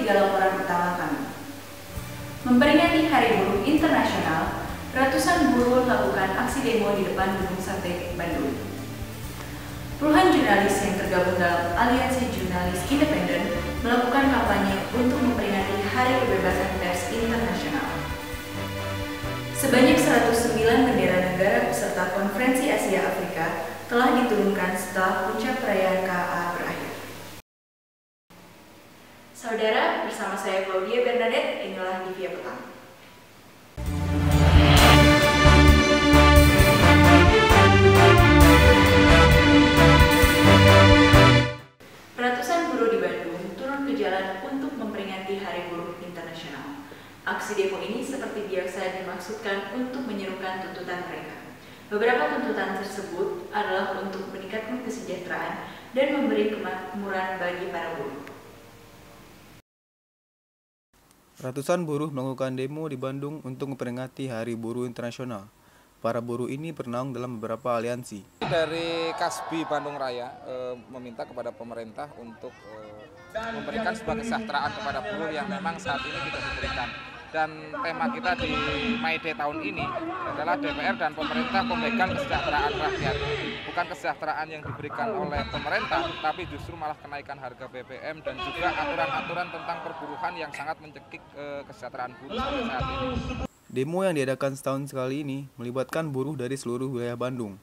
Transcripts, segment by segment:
3 laporan utama kami. Memperingati Hari Buruh Internasional, ratusan buruh melakukan aksi demo di depan Gedung Sate, Bandung. Puluhan jurnalis yang tergabung dalam Aliansi Jurnalis Independen melakukan kampanye untuk memperingati Hari Kebebasan Pers Internasional. Sebanyak 109 bendera negara peserta Konferensi Asia Afrika telah diturunkan setelah puncak perayaan KA berakhir. Saudara, bersama saya Claudia Bernadette, inilah Divya Petang. Ratusan buruh di Bandung turun ke jalan untuk memperingati Hari Buruh Internasional. Aksi demo ini seperti biasa dimaksudkan untuk menyerukan tuntutan mereka. Beberapa tuntutan tersebut adalah untuk meningkatkan kesejahteraan dan memberi kemakmuran bagi para buruh. Ratusan buruh melakukan demo di Bandung untuk memperingati Hari Buruh Internasional. Para buruh ini bernaung dalam beberapa aliansi. Dari Kasbi Bandung Raya meminta kepada pemerintah untuk memberikan sebuah kesejahteraan kepada buruh yang memang saat ini tidak diberikan. Dan tema kita di May Day tahun ini adalah DPR dan pemerintah pemegang kesejahteraan rakyat. Bukan kesejahteraan yang diberikan oleh pemerintah, tapi justru malah kenaikan harga BBM dan juga aturan-aturan tentang perburuhan yang sangat mencekik kesejahteraan buruh sampai saat ini. Demo yang diadakan setahun sekali ini melibatkan buruh dari seluruh wilayah Bandung.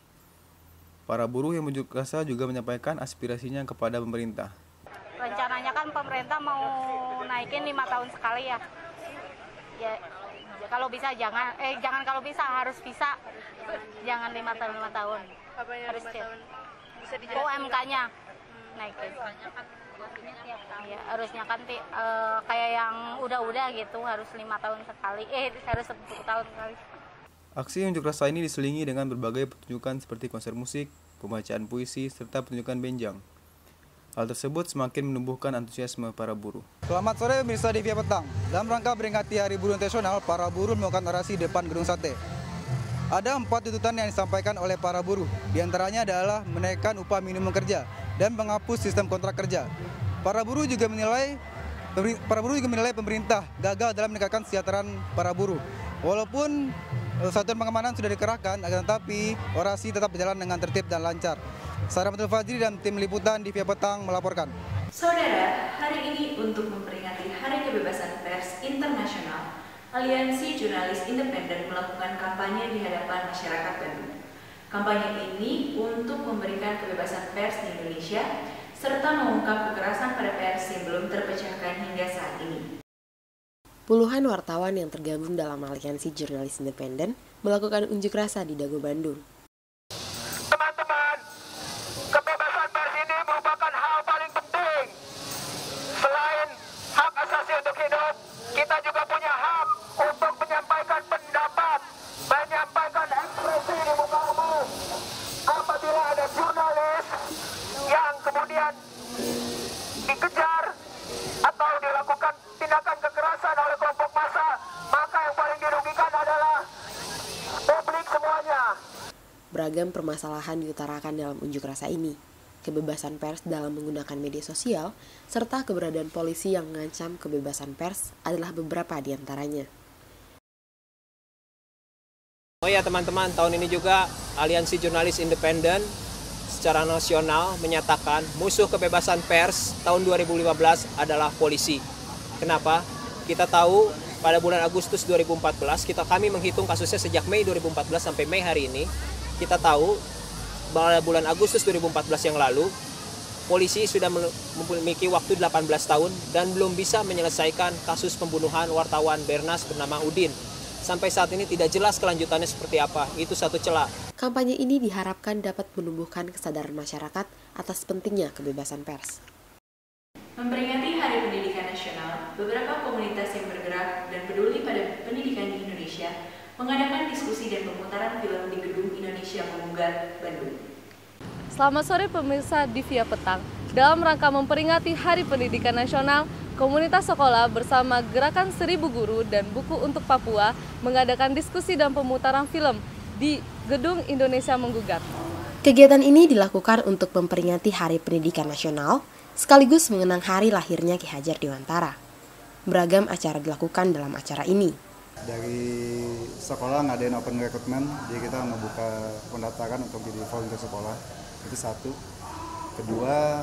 Para buruh yang unjuk rasa juga menyampaikan aspirasinya kepada pemerintah. Rencananya kan pemerintah mau naikin 5 tahun sekali ya. Ya kalau bisa jangan kalau bisa harus bisa. Jangan 5 tahun. Apa yang harus 5 tahun? Bisa dijelaskan? UMK-nya naikin. Ya, harusnya kan kayak yang udah gitu harus 5 tahun sekali. Harus 10 tahun sekali. Aksi unjuk rasa ini diselingi dengan berbagai pertunjukan seperti konser musik, pembacaan puisi, serta pertunjukan benjang. Hal tersebut semakin menumbuhkan antusiasme para buruh. Selamat sore pemirsa Divya Petang. Dalam rangka memperingati Hari Buruh Internasional, para buruh melakukan orasi depan Gedung Sate. Ada 4 tuntutan yang disampaikan oleh para buruh. Di antaranya adalah menaikkan upah minimum kerja dan menghapus sistem kontrak kerja. Para buruh juga menilai pemerintah gagal dalam meningkatkan kesejahteraan para buruh. Walaupun satuan pengamanan sudah dikerahkan, akan tetapi orasi tetap berjalan dengan tertib dan lancar. Sarah Matul Fajri dan tim liputan Divya Petang melaporkan. Saudara, hari ini untuk memperingati Hari Kebebasan Pers Internasional, Aliansi Jurnalis Independen melakukan kampanye di hadapan masyarakat Bandung. Kampanye ini untuk memberikan kebebasan pers di Indonesia, serta mengungkap kekerasan pada pers yang belum terpecahkan hingga saat ini. Puluhan wartawan yang tergabung dalam Aliansi Jurnalis Independen melakukan unjuk rasa di Dago, Bandung. Teman-teman, kebebasan pers ini merupakan hal paling penting. Selain hak asasi untuk hidup, kita juga punya hak untuk menyampaikan pendapat, menyampaikan ekspresi di muka umum. Apabila ada jurnalis yang kemudian dikejar atau dilakukan tindakan kekerasan oleh kelompok massa, maka yang paling dirugikan adalah publik semuanya. Beragam permasalahan diutarakan dalam unjuk rasa ini. Kebebasan pers dalam menggunakan media sosial, serta keberadaan polisi yang mengancam kebebasan pers adalah beberapa di antaranya. Oh ya teman-teman, tahun ini juga Aliansi Jurnalis Independen secara nasional menyatakan musuh kebebasan pers tahun 2015 adalah polisi. Kenapa? Kita tahu pada bulan Agustus 2014, kami menghitung kasusnya sejak Mei 2014 sampai Mei hari ini. Kita tahu pada bulan Agustus 2014 yang lalu, polisi sudah memiliki waktu 18 tahun dan belum bisa menyelesaikan kasus pembunuhan wartawan Bernas bernama Udin. Sampai saat ini tidak jelas kelanjutannya seperti apa, itu satu celah. Kampanye ini diharapkan dapat menumbuhkan kesadaran masyarakat atas pentingnya kebebasan pers. Memperingati Hari Pendidikan Nasional, beberapa komunitas yang bergerak dan peduli pada pendidikan di Indonesia mengadakan diskusi dan pemutaran film di Gedung Indonesia Menggugat, Bandung. Selamat sore pemirsa Divya Petang. Dalam rangka memperingati Hari Pendidikan Nasional, komunitas sekolah bersama Gerakan 1000 Guru dan Buku untuk Papua mengadakan diskusi dan pemutaran film di Gedung Indonesia Menggugat. Kegiatan ini dilakukan untuk memperingati Hari Pendidikan Nasional, sekaligus mengenang hari lahirnya Ki Hajar Dewantara. Beragam acara dilakukan dalam acara ini. Dari sekolah ngadain open recruitment, jadi kita membuka pendaftaran untuk jadi volunteer sekolah. Itu satu. Kedua,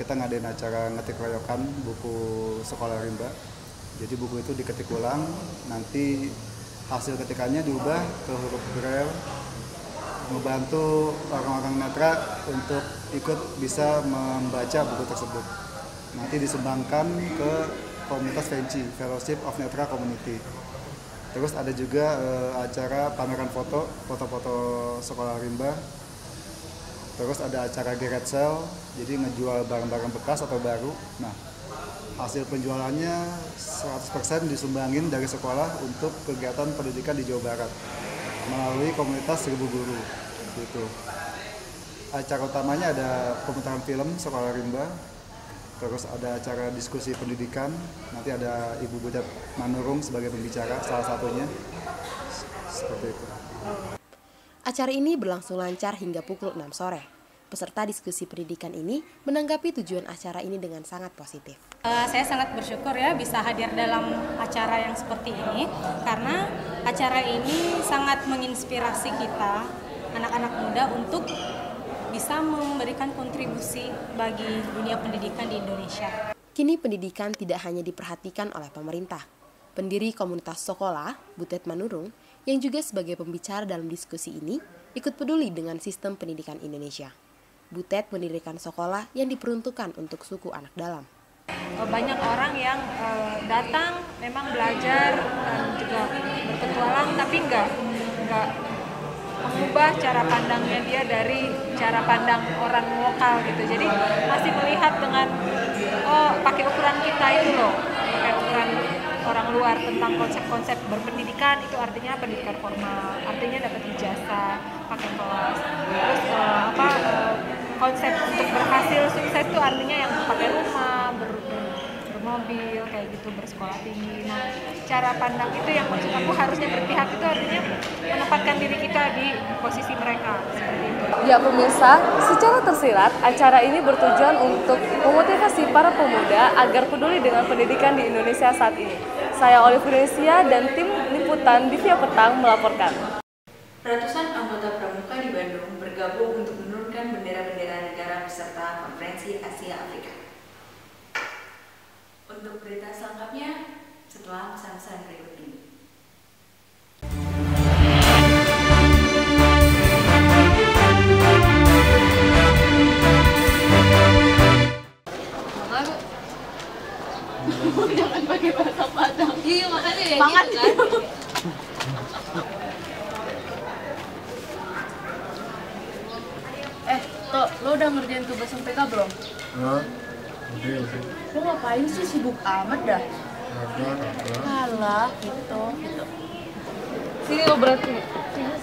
kita ngadain acara ngetik royokan buku sekolah rimba. Jadi buku itu diketik ulang, nanti hasil ketikannya diubah ke huruf Braille, membantu orang-orang netra untuk ikut bisa membaca buku tersebut. Nanti disumbangkan ke komunitas FENCI, Fellowship of Netra Community. Terus ada juga acara pameran foto-foto sekolah rimba. Terus ada acara garage sale, jadi ngejual barang-barang bekas atau baru. Nah, hasil penjualannya 100% disumbangin dari sekolah untuk kegiatan pendidikan di Jawa Barat melalui komunitas 1000 guru. Gitu. Acara utamanya ada pemutaran film sekolah rimba. Terus ada acara diskusi pendidikan, nanti ada Ibu Butet Manurung sebagai pembicara, salah satunya. Seperti itu. Acara ini berlangsung lancar hingga pukul 6 sore. Peserta diskusi pendidikan ini menanggapi tujuan acara ini dengan sangat positif. Saya sangat bersyukur ya bisa hadir dalam acara yang seperti ini, karena acara ini sangat menginspirasi kita, anak-anak muda, untuk bisa memberikan kontribusi bagi dunia pendidikan di Indonesia. Kini pendidikan tidak hanya diperhatikan oleh pemerintah. Pendiri komunitas sekolah, Butet Manurung, yang juga sebagai pembicara dalam diskusi ini, ikut peduli dengan sistem pendidikan Indonesia. Butet mendirikan sekolah yang diperuntukkan untuk suku anak dalam. Banyak orang yang datang memang belajar dan juga berpetualang, tapi enggak mengubah cara pandangnya dia dari cara pandang orang lokal gitu. Jadi masih melihat dengan pakai ukuran kita itu loh, pakai ukuran orang luar tentang konsep-konsep berpendidikan, itu artinya pendidikan formal, artinya dapat ijazah, pakai kelas. Terus konsep untuk berhasil sukses itu artinya yang pakai rumah, bermobil kayak gitu, bersekolah tinggi. Nah, cara pandang itu yang maksud aku harusnya berpihak, itu artinya menempatkan diri kita di posisi mereka seperti itu. Ya pemirsa, secara tersirat acara ini bertujuan untuk memotivasi para pemuda agar peduli dengan pendidikan di Indonesia saat ini. Saya Olivesia dan tim liputan Divya Petang melaporkan. Ratusan anggota pramuka di Bandung bergabung untuk menurunkan bendera-bendera negara peserta Konferensi Asia Afrika. Untuk berita selengkapnya setelah pesan-pesan berikut ini. Jangan pakai bahasa Padang. Iya makanya ya gitu kan. Toh, lo udah ngerjain tugas MPK belum? Udah sih. Lo ngapain sih, sibuk amat dah? Alah, gitu. Sini lo berarti.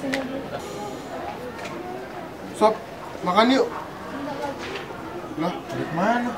Sini. Sob, makan yuk. Lah, dari mana?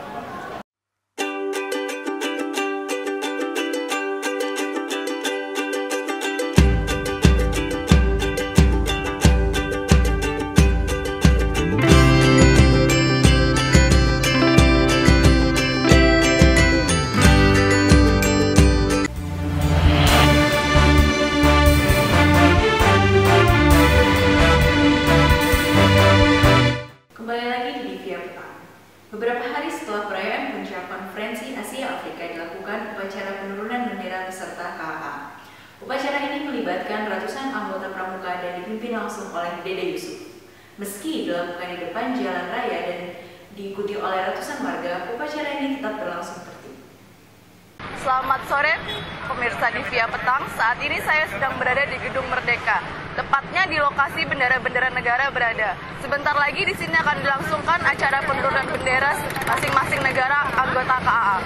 Beberapa hari setelah perayaan puncak Konferensi Asia Afrika dilakukan upacara penurunan bendera peserta KAA. Upacara ini melibatkan ratusan anggota pramuka dan dipimpin langsung oleh Dede Yusuf. Meski dilakukan di depan jalan raya dan diikuti oleh ratusan warga, upacara ini tetap berlangsung tertib. Selamat sore pemirsa Divya Petang. Saat ini saya sedang berada di Gedung Merdeka, tepatnya di lokasi bendera-bendera negara berada. Sebentar lagi di sini akan dilangsungkan acara penurunan bendera masing-masing negara anggota KAA.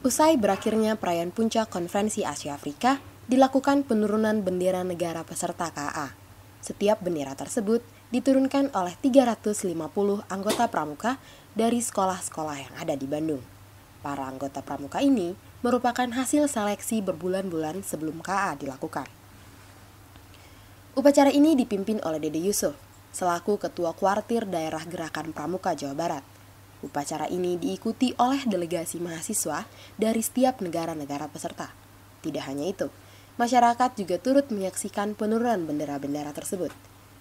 Usai berakhirnya perayaan puncak Konferensi Asia Afrika, dilakukan penurunan bendera negara peserta KAA. Setiap bendera tersebut diturunkan oleh 350 anggota pramuka dari sekolah-sekolah yang ada di Bandung. Para anggota pramuka ini merupakan hasil seleksi berbulan-bulan sebelum KAA dilakukan. Upacara ini dipimpin oleh Dede Yusuf, selaku Ketua Kuartir Daerah Gerakan Pramuka Jawa Barat. Upacara ini diikuti oleh delegasi mahasiswa dari setiap negara-negara peserta. Tidak hanya itu, masyarakat juga turut menyaksikan penurunan bendera-bendera tersebut.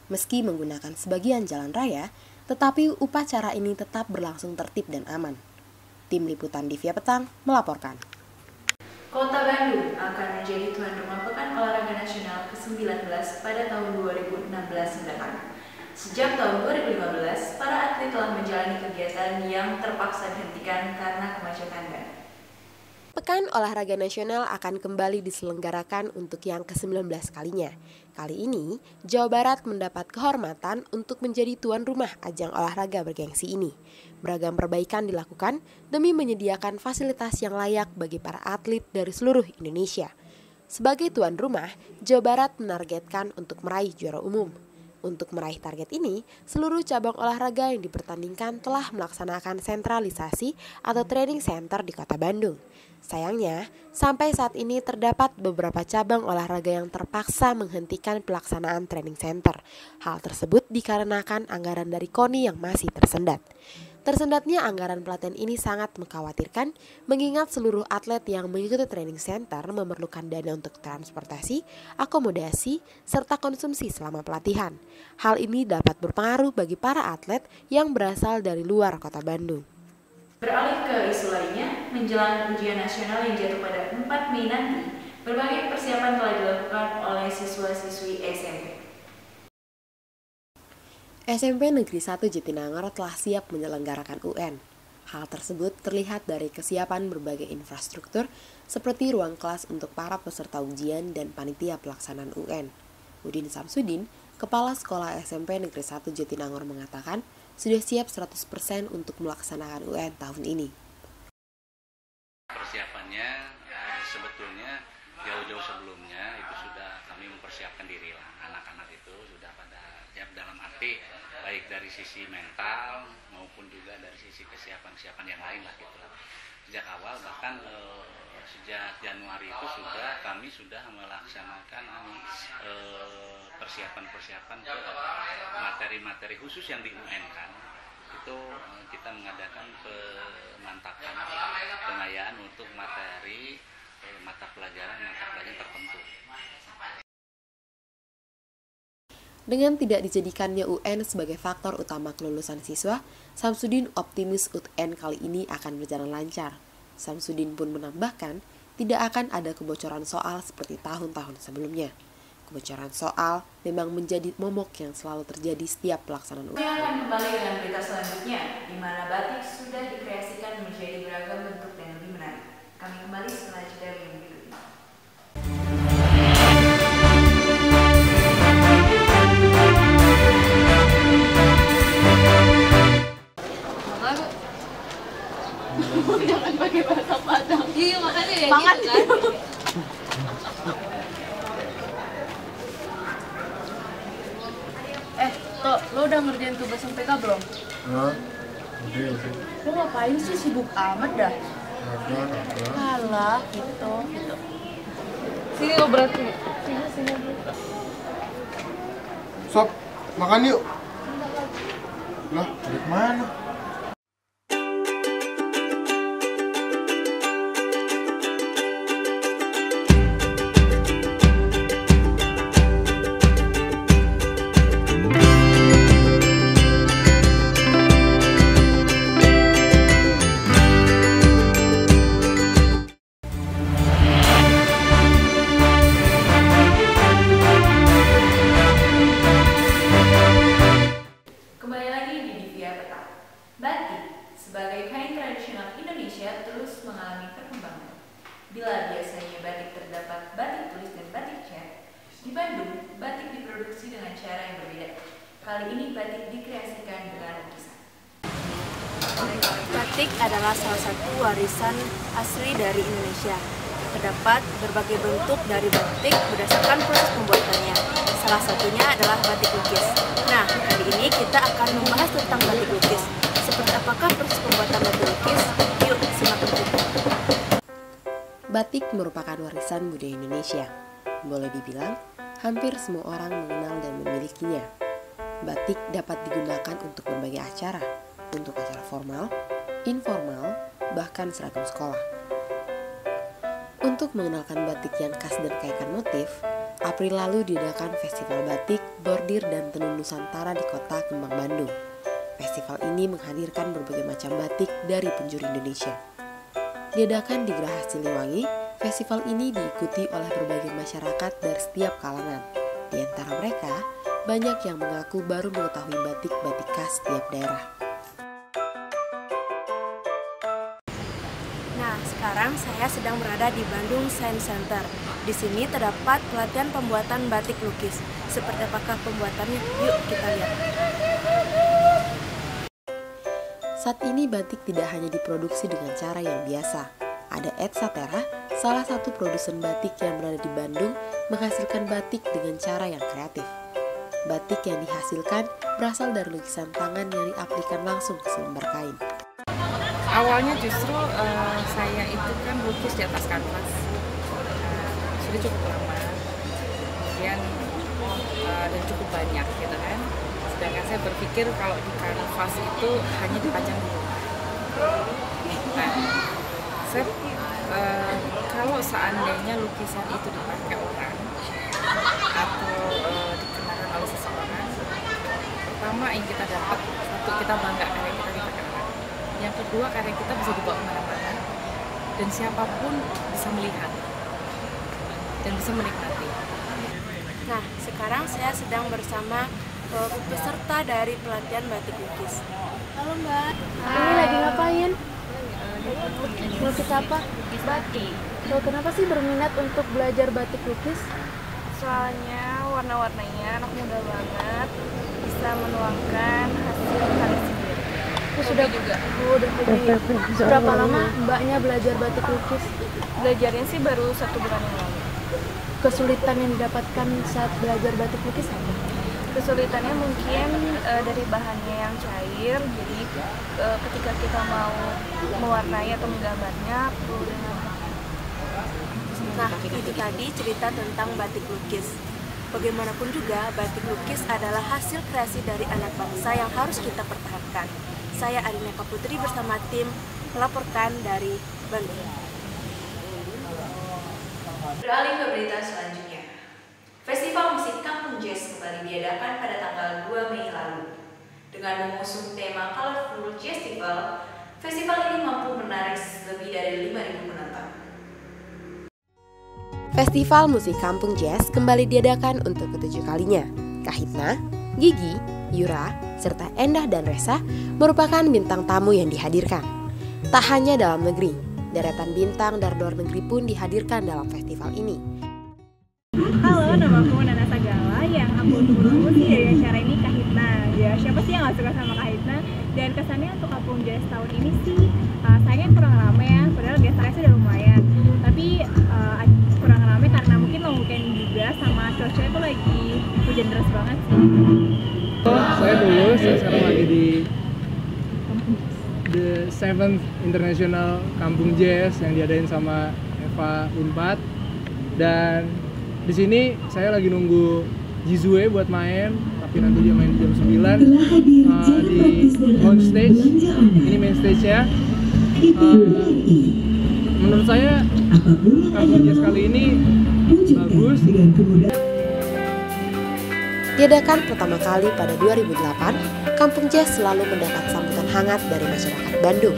Meski menggunakan sebagian jalan raya, tetapi upacara ini tetap berlangsung tertib dan aman. Tim Liputan Divya Petang melaporkan. Kota Bandung akan menjadi tuan rumah Pekan Olahraga Nasional ke-19 pada tahun 2016 mendatang. Sejak tahun 2015, para atlet telah menjalani kegiatan yang terpaksa dihentikan karena kemacetan ban. Pekan Olahraga Nasional akan kembali diselenggarakan untuk yang ke-19 kalinya. Kali ini, Jawa Barat mendapat kehormatan untuk menjadi tuan rumah ajang olahraga bergengsi ini. Beragam perbaikan dilakukan demi menyediakan fasilitas yang layak bagi para atlet dari seluruh Indonesia. Sebagai tuan rumah, Jawa Barat menargetkan untuk meraih juara umum. Untuk meraih target ini, seluruh cabang olahraga yang dipertandingkan telah melaksanakan sentralisasi atau training center di Kota Bandung. Sayangnya, sampai saat ini terdapat beberapa cabang olahraga yang terpaksa menghentikan pelaksanaan training center. Hal tersebut dikarenakan anggaran dari KONI yang masih tersendat. Tersendatnya anggaran pelatihan ini sangat mengkhawatirkan, mengingat seluruh atlet yang mengikuti training center memerlukan dana untuk transportasi, akomodasi, serta konsumsi selama pelatihan. Hal ini dapat berpengaruh bagi para atlet yang berasal dari luar Kota Bandung. Beralih ke isu lainnya, menjelang ujian nasional yang jatuh pada 4 Mei nanti, berbagai persiapan telah dilakukan oleh siswa-siswi SMP. SMP Negeri 1 Jatinangor telah siap menyelenggarakan UN. Hal tersebut terlihat dari kesiapan berbagai infrastruktur seperti ruang kelas untuk para peserta ujian dan panitia pelaksanaan UN. Udin Samsudin, Kepala Sekolah SMP Negeri 1 Jatinangor mengatakan sudah siap 100% untuk melaksanakan UN tahun ini. Persiapannya sebetulnya jauh-jauh sebelumnya itu sudah kami mempersiapkan diri lah. Anak-anak itu sudah pada siap dalam arti baik dari sisi mental maupun juga dari sisi kesiapan yang lain lah gitu lah. Sejak awal bahkan sejak Januari itu kami sudah melaksanakan persiapan ke materi-materi khusus yang di UN kan. Itu kita mengadakan pemantapan pengayaan untuk materi mata pelajaran tertentu. Dengan tidak dijadikannya UN sebagai faktor utama kelulusan siswa, Samsudin optimis UN kali ini akan berjalan lancar. Samsudin pun menambahkan, tidak akan ada kebocoran soal seperti tahun-tahun sebelumnya. Kebocoran soal memang menjadi momok yang selalu terjadi setiap pelaksanaan UN. Kami akan kembali dengan berita selanjutnya, di mana batik sudah dikreasikan menjadi beragam bentuk dan lebih menarik. Kami kembali setelah jeda yang berikut ini. Jangan pakai bahasa Padang. Iya makanya ya Banget gitu kan. Toh, lo udah ngerjain tugas MPK belum? Hah? Udah. Lo ngapain sih sibuk amat dah? Ada. Alah, gitu. Sini lo berarti. Sini. Sob, makan yuk. Lah, dari mana? Bila biasanya batik terdapat batik tulis dan batik cat, di Bandung batik diproduksi dengan cara yang berbeda. Kali ini batik dikreasikan dengan lukisan. Batik adalah salah satu warisan asli dari Indonesia. Terdapat berbagai bentuk dari batik berdasarkan proses pembuatannya. Salah satunya adalah batik lukis. Nah, kali ini kita akan membahas tentang batik lukis. Seperti apakah proses pembuatan batik lukis? Yuk, simak berikut. Batik merupakan warisan budaya Indonesia. Boleh dibilang, hampir semua orang mengenal dan memilikinya. Batik dapat digunakan untuk berbagai acara, untuk acara formal, informal, bahkan seragam sekolah. Untuk mengenalkan batik yang khas dan kayakan motif, April lalu diadakan Festival Batik, Bordir, dan Tenun Nusantara di kota Kembang, Bandung. Festival ini menghadirkan berbagai macam batik dari penjuru Indonesia. Diadakan di Geraha Siliwangi, festival ini diikuti oleh berbagai masyarakat dari setiap kalangan. Di antara mereka, banyak yang mengaku baru mengetahui batik-batik khas setiap daerah. Nah, sekarang saya sedang berada di Bandung Science Center. Di sini terdapat pelatihan pembuatan batik lukis. Seperti apakah pembuatannya? Yuk kita lihat. Saat ini batik tidak hanya diproduksi dengan cara yang biasa. Ada Ed Satera, salah satu produsen batik yang berada di Bandung, menghasilkan batik dengan cara yang kreatif. Batik yang dihasilkan berasal dari lukisan tangan yang diaplikasikan langsung ke selembar kain. Awalnya justru saya itu kan lukis di atas kanvas, sudah cukup lama, kemudian dan cukup banyak gitu kan. Sedangkan saya berpikir kalau di kanvas itu hanya dipajang di rumah. Nah, saya kalau seandainya lukisan itu dipakai orang atau dikenakan oleh seseorang, pertama yang kita dapat, satu, kita bangga karya kita dipakai orang. Yang kedua, karya kita bisa dibawa kemana-mana dan siapapun bisa melihat dan bisa menikmati. Nah, sekarang saya sedang bersama peserta dari pelatihan batik lukis. Halo Mbak, ini lagi ngapain? Lukis apa? Lukis batik. Loh, kenapa sih berminat untuk belajar batik lukis? Soalnya warna-warnanya anak muda banget, bisa menuangkan hasil karya sendiri. Sudah juga. Udah hobi. Berapa lama Mbaknya belajar batik lukis? Belajarnya sih baru 1 bulan yang lalu. Kesulitan yang didapatkan saat belajar batik lukis apa? Kesulitannya mungkin dari bahannya yang cair, jadi ketika kita mau mewarnai atau menggambarnya perlu dengan. Nah, itu tadi cerita tentang batik lukis. Bagaimanapun juga, batik lukis adalah hasil kreasi dari anak bangsa yang harus kita pertahankan. Saya Arineka Putri bersama tim melaporkan dari Bandung. Beralih ke berita selanjutnya. Festival musik Kampung Jazz kembali diadakan pada tanggal 2 Mei lalu. Dengan mengusung tema Colorful Jazztival, festival ini mampu menarik lebih dari 5.000 penonton. Festival musik Kampung Jazz kembali diadakan untuk ke-7 kalinya. Kahitna, Gigi, Yura, serta Endah dan Resa merupakan bintang tamu yang dihadirkan. Tak hanya dalam negeri, deretan bintang dari luar negeri pun dihadirkan dalam festival ini. Halo, nama aku Nana Sagala. Yang aku tunggu sih dari acara ini Kahitna. Ya, siapa sih yang gak suka sama Kahitna? Dan kesannya untuk Kampung Jazz tahun ini sih sayangnya kurang rame ya, padahal biasanya sudah lumayan. Tapi kurang rame karena mungkin long weekend juga, sama cuaca itu lagi hujan deras banget sih. Saya Tulus, saya sekarang lagi di The 7th International Kampung Jazz yang diadain sama Eva Unpad. Dan di sini saya lagi nunggu Jizue buat main, tapi nanti dia main jam 9 di on stage. Ini main stage-nya. Menurut saya Kampung Jazz kali ini bagus. Diadakan pertama kali pada 2008, Kampung Jazz selalu mendapat sambutan hangat dari masyarakat Bandung.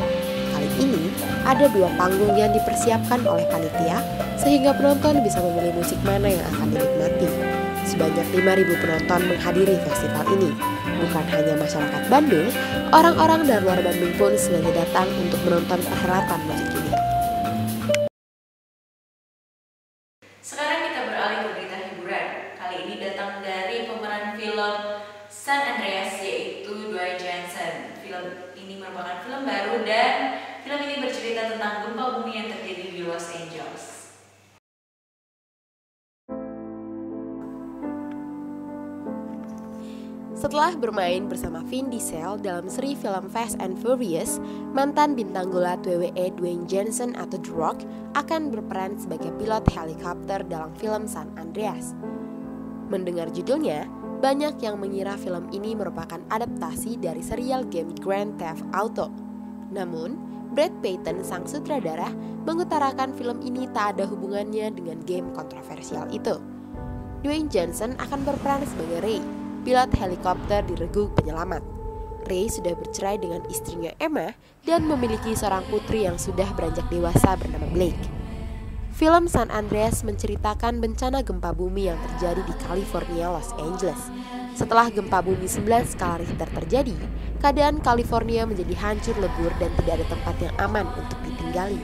Kali ini ada 2 panggung yang dipersiapkan oleh panitia sehingga penonton bisa memilih musik mana yang akan dinikmati. Sebanyak 5.000 penonton menghadiri festival ini. Bukan hanya masyarakat Bandung, orang-orang dari luar Bandung pun sengaja datang untuk menonton perhelatan musik ini. Sekarang kita beralih ke berita hiburan. Kali ini datang dari pemeran film San Andreas, yaitu Dwayne Johnson. Film ini merupakan film baru dan film ini bercerita tentang gempa bumi yang terjadi di Los Angeles. Setelah bermain bersama Vin Diesel dalam seri film Fast and Furious, mantan bintang gulat WWE Dwayne Johnson atau The Rock akan berperan sebagai pilot helikopter dalam film San Andreas. Mendengar judulnya, banyak yang mengira film ini merupakan adaptasi dari serial game Grand Theft Auto. Namun, Brad Peyton, sang sutradara, mengutarakan film ini tak ada hubungannya dengan game kontroversial itu. Dwayne Johnson akan berperan sebagai Ray, pilot helikopter di regu penyelamat. Ray sudah bercerai dengan istrinya Emma dan memiliki seorang putri yang sudah beranjak dewasa bernama Blake. Film San Andreas menceritakan bencana gempa bumi yang terjadi di California, Los Angeles. Setelah gempa bumi 9 skala Richter terjadi, keadaan California menjadi hancur lebur dan tidak ada tempat yang aman untuk ditinggali.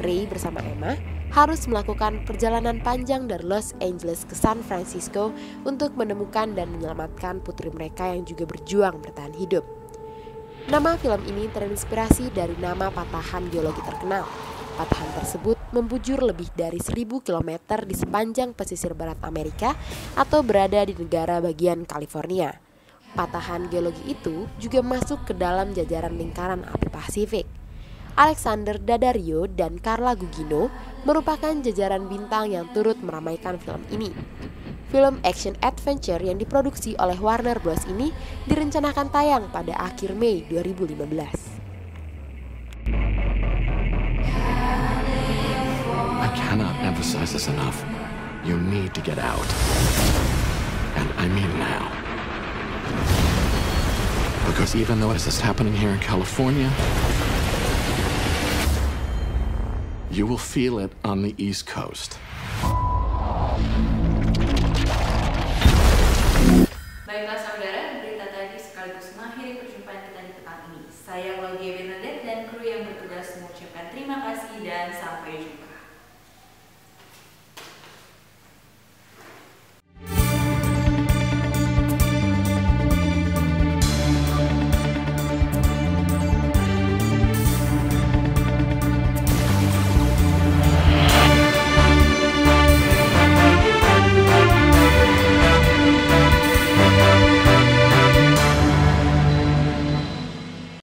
Ray bersama Emma harus melakukan perjalanan panjang dari Los Angeles ke San Francisco untuk menemukan dan menyelamatkan putri mereka yang juga berjuang bertahan hidup. Nama film ini terinspirasi dari nama patahan geologi terkenal. Patahan tersebut membujur lebih dari 1.000 km di sepanjang pesisir barat Amerika atau berada di negara bagian California. Patahan geologi itu juga masuk ke dalam jajaran lingkaran api Pasifik. Alexander Daddario dan Carla Gugino merupakan jajaran bintang yang turut meramaikan film ini. Film action adventure yang diproduksi oleh Warner Bros. Ini direncanakan tayang pada akhir Mei 2015. I cannot emphasize this enough. You need to get out. And I mean now. Because even though this is happening here in California, you will feel it on the East Coast. Baiklah saudara, berita tadi sekaligus mengakhiri perjumpaan kita di petang ini. Saya Claudia Bernadette dan kru yang bertugas mengucapkan terima kasih dan sampai jumpa.